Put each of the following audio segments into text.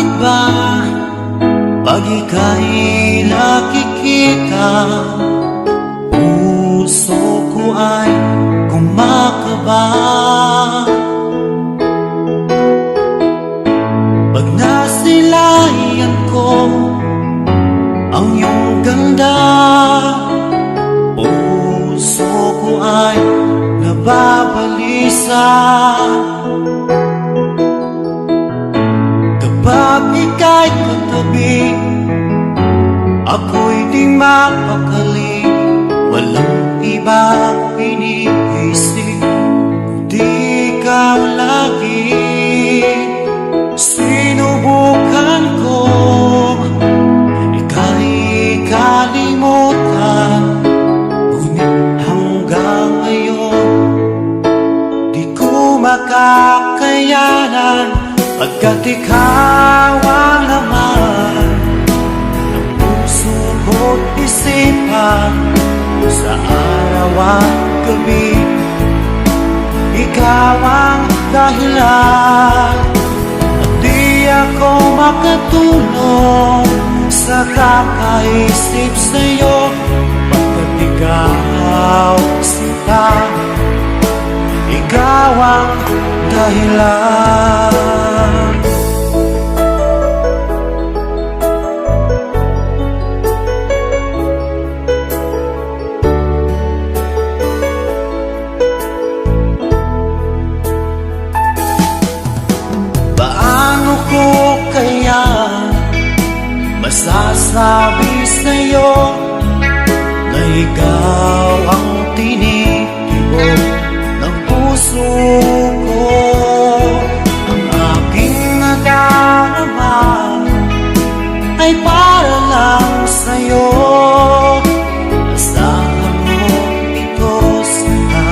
Bakit ba pag ika'y nakikita, puso ko ay kumakaba? Pag nasilayan ko ang iyong ganda, puso ko ay nababalisa. Kapag ika'y katabi, ako'y di mapakali. Walang ibang iniisip, kundi ikaw lagi. Sinubukan ko ika'y kalimutan, ngunit hanggang ngayon di ko makakayanan. Pagkat ikaw ang laman ng puso ko't isipan, sa araw at gabi, ikaw ang dahilan. At di ako makatulog sa kakaisip sa'yo, pagkat ikaw sinta, ikaw ang dahilan. Paano ko kaya masasabi sa'yo na ikaw ang tinitibok ng puso ko? Ang aking nadarama ay para lang sa'yo. Asahan mo ito sana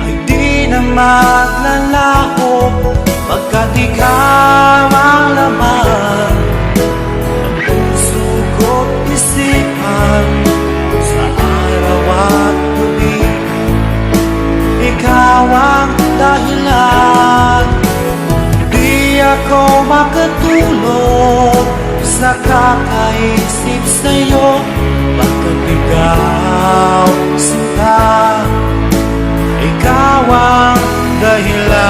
ay di na maglalaho, pagkat ikaw ang laman ng puso ko't isipan, sa araw at gabi, ikaw ang dahilan. Di ako makatulog sa kakaisip sa'yo, pagkat ikaw sinta, ikaw ang dahilan.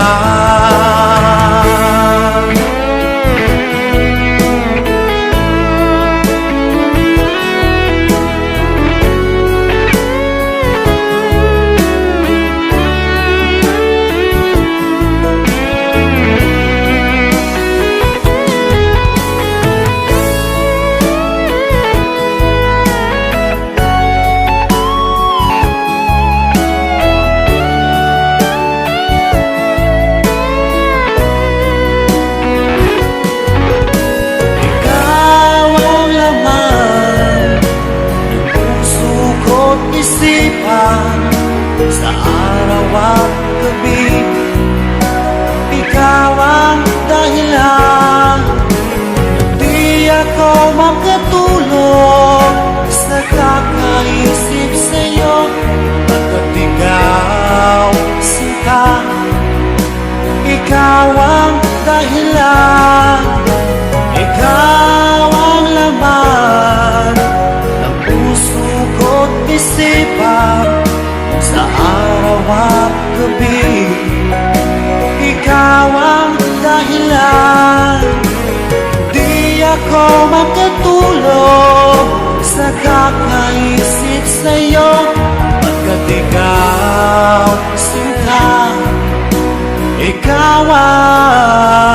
Sa araw at gabi, ikaw ang dahilan. Di ako makatulog sa kakaisip sa'yo, pagkat ikaw sinta, ikaw ang dahilan. Ikaw ang laman ng puso ko't isipan, sa araw at gabi, ikaw ang dahilan. Di ako makatulog sa kakaisip sa'yo, pagkat ikaw sinta, ikaw ang